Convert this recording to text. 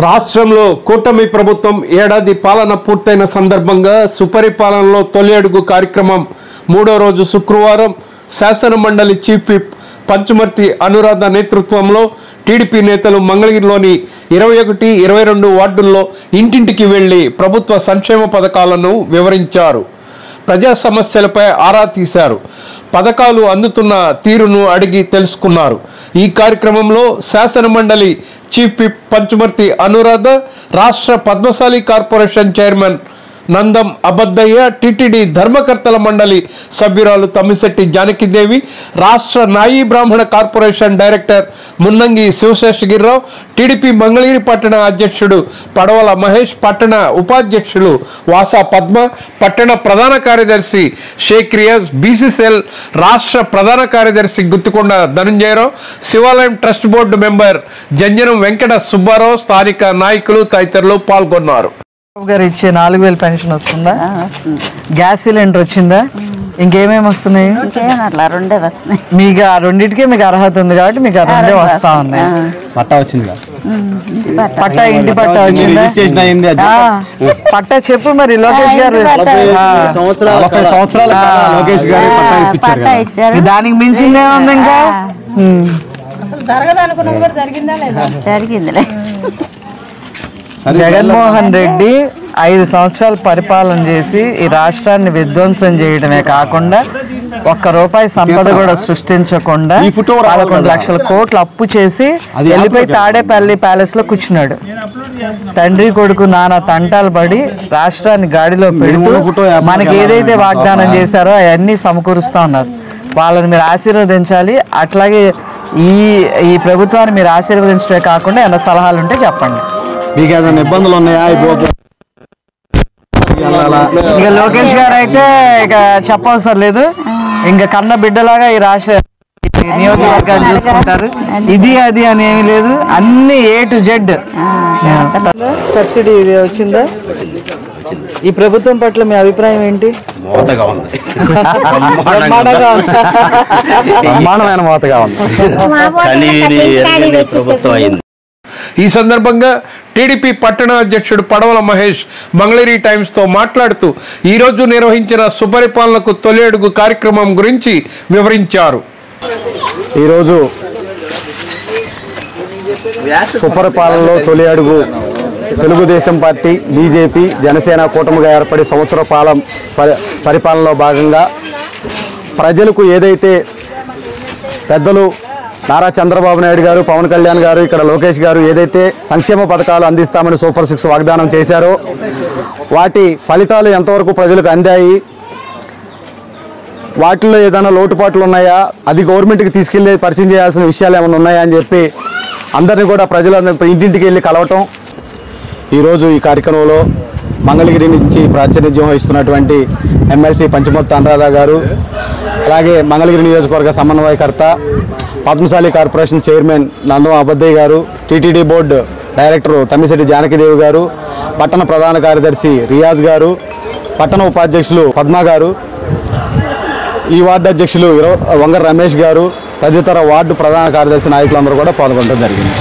రాష్ట్రంలో కూటమి ప్రభుత్వం ఏడాది పాలన పూర్తయిన సందర్భంగా సుపరిపాలనలో తొలి అడుగు కార్యక్రమం 3వ రోజు శుక్రవారం శాసన మండలి చీఫ్ విప్ పంచుమర్తి అనురాధ నేతృత్వంలో టీడీపీ నేతలు మంగళగిరిలోని 21, 22 వార్డుల్లో ఇంటింటికి వెళ్లి ప్రభుత్వ సంక్షేమ పథకాలను వివరించారు. ప్రజా సమస్యలపై ఆరా తీశారు. పథకాలు అందుతున్న తీరును అడిగి తెలుసుకున్నారు. ఈ కార్యక్రమంలో శాసన మండలి చీఫ్ విప్ పంచుమర్తి అనురాధ, రాష్ట్ర Padmashali corporation chairman Nandam Abaddaiah, TTD ధర్మకర్తల మండలి సభ్యురాలు తమ్మిశెట్టి జానకిదేవి, రాష్ట్ర నాయీ బ్రాహ్మణ corporation director Munnangi Sivaseshagirirao, TDP Mangalagiri పట్టణ అధ్యక్షుడు పడవల మహేష్, పట్టణ ఉపాధ్యక్షులు వాసా పద్మ, పట్టణ ప్రధాన కార్యదర్శి షేక్ రియాజ్, బీసీసీఎల్ రాష్ట్ర ప్రధాన కార్యదర్శి గుత్తుకొండ ధనంజయరావు, శివాలయం trust board member Janjanam Venkata Subbarao, స్థానిక నాయకులు తదితరులు పాల్గొన్నారు. గారు ఇచ్చే 4000 పెన్షన్ వస్తుందా? గ్యాస్ సిలిండర్ వచ్చిందా? ఇంకేమేమి వస్తున్నాయి? రెండే వస్తున్నాయి. మీకు ఆ రెండింటికే మీకు అర్హత ఉంది కాబట్టి మీకు ఆ రెండే వస్తా ఉన్నాయి. పట్టా వచ్చింది, పట్టా ఇంటి పట్టా వచ్చిందా? పట్టా చెప్పు మరి. లోకేష్ గారు సంవత్సరాల లోకేష్ గారు పట్టా ఇచ్చారు. దానికి మించిందే ఉంది ఇంకా జరిగిందిలే. జగన్మోహన్ రెడ్డి 5 సంవత్సరాలు పరిపాలన చేసి ఈ రాష్ట్రాన్ని విధ్వంసం చేయడమే కాకుండా ₹1 సంపద కూడా సృష్టించకుండా 11 లక్షల కోట్లు అప్పు చేసి వెళ్ళిపోయి తాడేపల్లి ప్యాలెస్ లో కూర్చున్నాడు. తండ్రి కొడుకు నానా తంటాలు పడి రాష్ట్రాన్ని గాడిలో పెడుతూ మనకి ఏదైతే వాగ్దానం చేశారో అవన్నీ సమకూరుస్తా ఉన్నారు. వాళ్ళని మీరు ఆశీర్వదించాలి. అట్లాగే ఈ ప్రభుత్వాన్ని మీరు ఆశీర్వదించడమే కాకుండా ఏమైనా సలహాలు ఉంటే చెప్పండి. మీకు ఏదైనా ఇబ్బందులు ఉన్నాయా? ఇక లోకేష్ గారు అయితే ఇక చెప్పవసరం లేదు. ఇంకా కన్న బిడ్డలాగా ఈ రాష్ట్ర నియోజకవర్గాన్ని చూసుకుంటారు. ఇది అది అని ఏమీ లేదు, అన్ని A to Z. సబ్సిడీ వచ్చిందా? ఈ ప్రభుత్వం పట్ల మీ అభిప్రాయం ఏంటి? బ్రహ్మాండమైన మోతగా ఉంది. ఈ సందర్భంగా టీడీపీ పట్టణ అధ్యక్షుడు పడవల మహేష్ మంగళగిరి టైమ్స్తో మాట్లాడుతూ ఈరోజు నిర్వహించిన సుపరిపాలనకు తొలి అడుగు కార్యక్రమం గురించి వివరించారు. ఈరోజు సుపరిపాలనలో తొలి అడుగు తెలుగుదేశం పార్టీ, బీజేపీ, జనసేన కూటమిగా ఏర్పడి సంవత్సర పరిపాలనలో భాగంగా ప్రజలకు ఏదైతే పెద్దలు నారా చంద్రబాబు నాయుడు గారు, పవన్ కళ్యాణ్ గారు, ఇక్కడ లోకేష్ గారు ఏదైతే సంక్షేమ పథకాలు అందిస్తామని సూపర్ 6 వాగ్దానం చేశారో వాటి ఫలితాలు ఎంతవరకు ప్రజలకు అందాయి, వాటిల్లో ఏదైనా లోటుపాట్లు ఉన్నాయా, అది గవర్నమెంట్కి తీసుకెళ్ళి పరిచయం చేయాల్సిన విషయాలు ఏమైనా ఉన్నాయా అని చెప్పి అందరినీ కూడా ప్రజలందరూ ఇంటింటికి వెళ్ళి కలవటం. ఈరోజు ఈ కార్యక్రమంలో మంగళగిరి నుంచి ప్రాతినిధ్యం వహిస్తున్నటువంటి ఎమ్మెల్సీ పంచుమర్తి అనురాధ గారు, అలాగే మంగళగిరి నియోజకవర్గ సమన్వయకర్త, పద్మశాలి కార్పొరేషన్ చైర్మన్ నందం అబద్దయ్య గారు, TTD board director Tammisetti Janaki Devi గారు, పట్టణ ప్రధాన కార్యదర్శి రియాజ్ గారు, పట్టణ ఉపాధ్యక్షులు పద్మ గారు, ఈ వార్డు అధ్యక్షులు వంగర రమేష్ గారు, తదితర వార్డు ప్రధాన కార్యదర్శి నాయకులందరూ కూడా పాల్గొనడం జరిగింది.